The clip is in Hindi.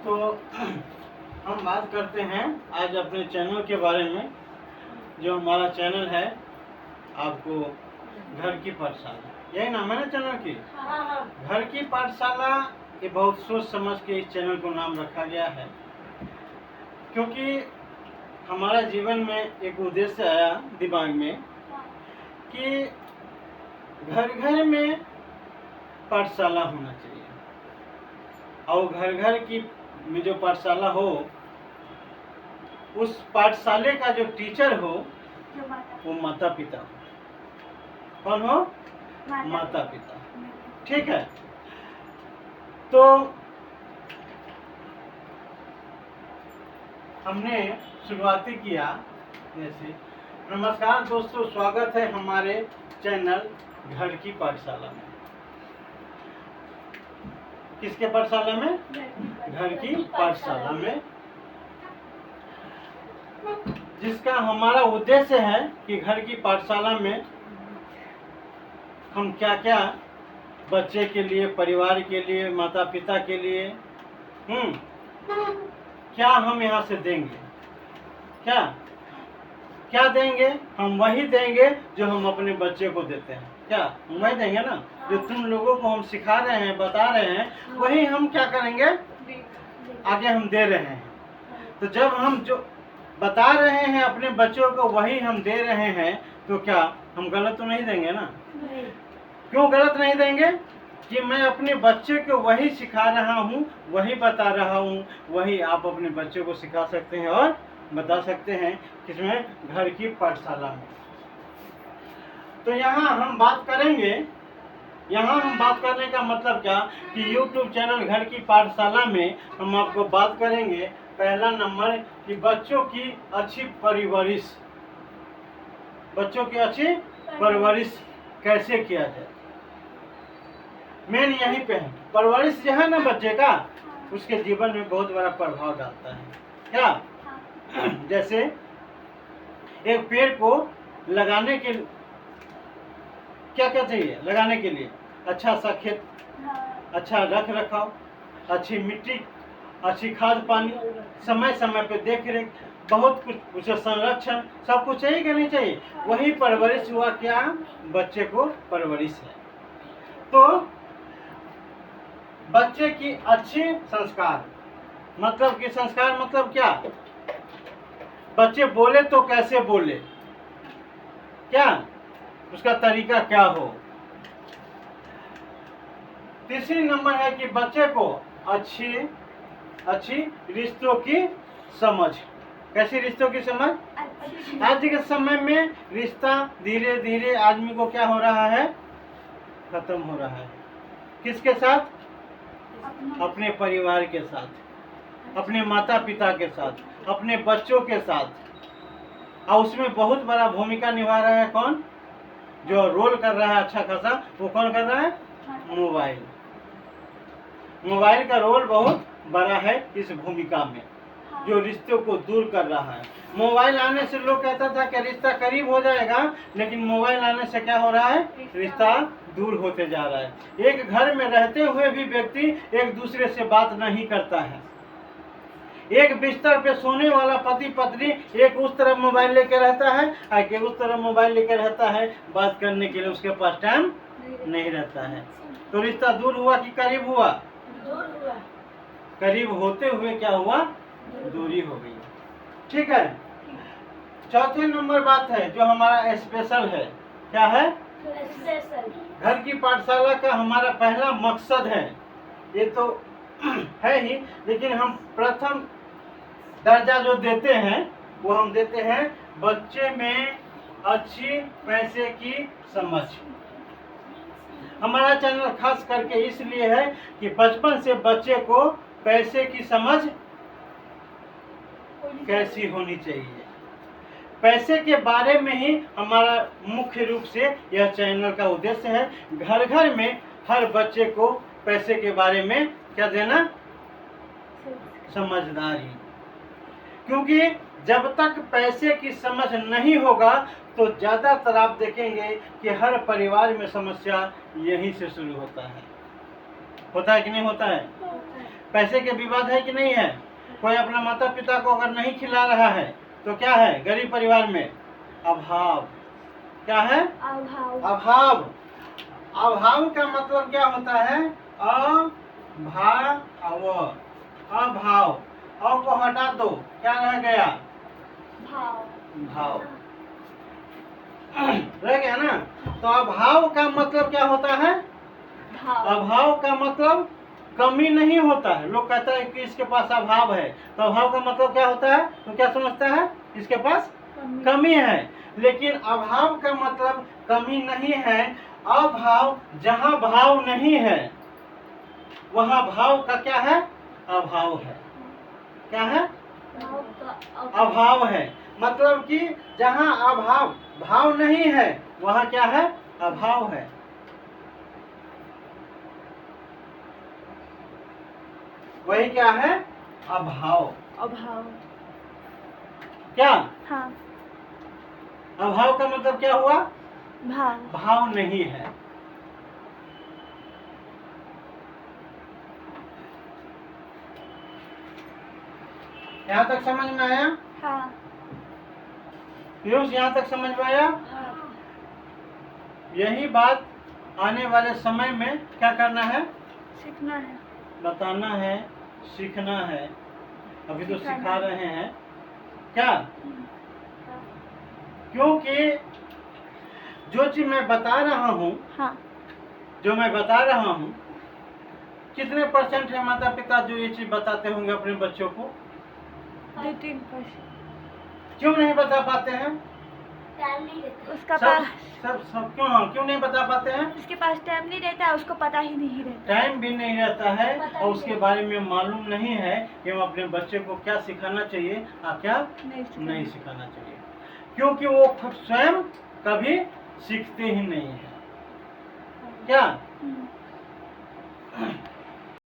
तो हम बात करते हैं आज अपने चैनल के बारे में। जो हमारा चैनल है आपको घर की पाठशाला, यही नाम है ना चैनल की? घर की पाठशाला। ये बहुत सोच समझ के इस चैनल को नाम रखा गया है, क्योंकि हमारा जीवन में एक उद्देश्य आया दिमाग में कि घर घर में पाठशाला होना चाहिए, और घर घर की में जो पाठशाला हो, उस पाठशाले का जो टीचर हो वो माता पिता हो। कौन हो? माता पिता। ठीक है। तो हमने शुरुआती किया जैसे, नमस्कार दोस्तों, स्वागत है हमारे चैनल घर की पाठशाला में। किसके पाठशाला में? घर की पाठशाला में, जिसका हमारा उद्देश्य है कि घर की पाठशाला में हम क्या क्या बच्चे के लिए, परिवार के लिए, माता पिता के लिए क्या हम यहाँ से देंगे। क्या क्या देंगे? हम वही देंगे जो हम अपने बच्चे को देते हैं। क्या हम वही देंगे ना? जो तुम लोगों को हम सिखा रहे हैं, बता रहे हैं, वही हम क्या करेंगे, आगे हम दे रहे हैं। तो जब हम जो बता रहे हैं अपने बच्चों को वही हम दे रहे हैं, तो क्या हम गलत तो नहीं देंगे ना? क्यों गलत नहीं देंगे? कि मैं अपने बच्चे को वही सिखा रहा हूँ, वही बता रहा हूँ, वही आप अपने बच्चों को सिखा सकते हैं और बता सकते हैं। किसमें? घर की पाठशाला में। तो यहाँ हम बात करेंगे, यहाँ हम बात करने का मतलब क्या कि YouTube चैनल घर की पाठशाला में हम आपको बात करेंगे पहला नंबर कि बच्चों की अच्छी परवरिश। बच्चों की अच्छी परवरिश कैसे किया जाए, मेन यहीं पे है। परवरिश जो है ना बच्चे का, उसके जीवन में बहुत बड़ा प्रभाव डालता है। क्या? जैसे एक पेड़ को लगाने के क्या क्या चाहिए? लगाने के लिए अच्छा सा खेत, अच्छा रख रखाव, अच्छी मिट्टी, अच्छी खाद पानी, समय समय पे देख रेख, बहुत कुछ, उसे संरक्षण, सब कुछ चाहिए कि नहीं चाहिए? वही परवरिश हुआ। क्या? बच्चे को परवरिश है। तो बच्चे की अच्छी संस्कार, मतलब कि संस्कार मतलब क्या? बच्चे बोले तो कैसे बोले, क्या उसका तरीका क्या हो। तीसरी नंबर है कि बच्चे को अच्छी रिश्तों की समझ। कैसी रिश्तों की समझ? आज के समय में रिश्ता धीरे धीरे आदमी को क्या हो रहा है, खत्म हो रहा है। किसके साथ? अपने परिवार के साथ, अपने माता पिता के साथ, अपने बच्चों के साथ। और उसमें बहुत बड़ा भूमिका निभा रहा है कौन? जो रोल कर रहा है अच्छा खासा, वो कौन कर रहा है? मोबाइल। मोबाइल का रोल बहुत बड़ा है इस भूमिका में, जो रिश्तों को दूर कर रहा है। मोबाइल आने से लोग कहता था कि रिश्ता करीब हो जाएगा, लेकिन मोबाइल आने से क्या हो रहा है? रिश्ता दूर होते जा रहा है। एक घर में रहते हुए भी व्यक्ति एक दूसरे से बात नहीं करता है। एक बिस्तर पे सोने वाला पति पत्नी एक उस तरफ मोबाइल लेकर रहता है, एक उस तरफ मोबाइल लेकर रहता है। बात करने के लिए उसके पास टाइम नहीं रहता है। तो रिश्ता दूर हुआ कि करीब हुआ? करीब होते हुए क्या हुआ? दूरी हो गई। ठीक है। चौथे नंबर बात है जो हमारा स्पेशल है। क्या है? घर की पाठशाला का हमारा पहला मकसद है, ये तो है ही, लेकिन हम प्रथम दर्जा जो देते हैं वो हम देते हैं बच्चे में अच्छी पैसे की समझ। हमारा चैनल खास करके इसलिए है कि बचपन से बच्चे को पैसे की समझ कैसी होनी चाहिए, पैसे के बारे में ही हमारा मुख्य रूप से यह चैनल का उद्देश्य है। घर घर में हर बच्चे को पैसे के बारे में क्या देना? समझदारी। क्योंकि जब तक पैसे की समझ नहीं होगा तो ज़्यादातर आप देखेंगे कि हर परिवार में समस्या यहीं से शुरू होता है कि नहीं होता है? पैसे के विवाद है कि नहीं है? कोई अपना माता पिता को अगर नहीं खिला रहा है तो क्या है? गरीब परिवार में अभाव। क्या है? अभाव। अभाव। अभाव का मतलब क्या होता है? अभाव। अभाव। अ को हटा दो, क्या रह गया? भाव। भाव रह गया ना। तो अभाव का मतलब क्या होता है? भाव। अभाव का मतलब कमी नहीं होता है। लोग कहता है कि इसके पास अभाव है, तो अभाव का मतलब क्या होता है? तो क्या समझता है? इसके पास कमी है। लेकिन अभाव का मतलब कमी नहीं है। अभाव, जहाँ भाव नहीं है वहाँ भाव का क्या है? अभाव है। क्या है? भाव का अभाव है। मतलब कि जहाँ अभाव, भाव नहीं है वहाँ क्या है? अभाव है। वही क्या है? अभाव। अभाव। क्या? हाँ। अभाव का मतलब क्या हुआ? भाव। भाव नहीं है। यहाँ तक समझ में आया? हाँ। पीयूष, यहाँ तक समझ में आया? हाँ। यही बात आने वाले समय में क्या करना है? सीखना है। बताना है, सीखना है। अभी तो सिखाना सिखा है। रहे हैं। क्या? क्योंकि जो चीज मैं बता रहा हूँ, हाँ। जो मैं बता रहा हूँ, कितने परसेंट है माता पिता जो ये चीज बताते होंगे अपने बच्चों को? 2-3%। क्यों नहीं बता पाते हैं? उसका सब पास सब सब क्यों नहीं बता पाते हैं? उसके पास टाइम नहीं रहता है, उसको पता ही नहीं रहता। टाइम भी नहीं रहता है पता और नहीं उसके रहता। बारे में मालूम नहीं है कि हम अपने बच्चे को क्या सिखाना चाहिए और क्या नहीं सिखाना चाहिए। क्योंकि वो खुद स्वयं कभी सीखते ही नहीं है। क्या?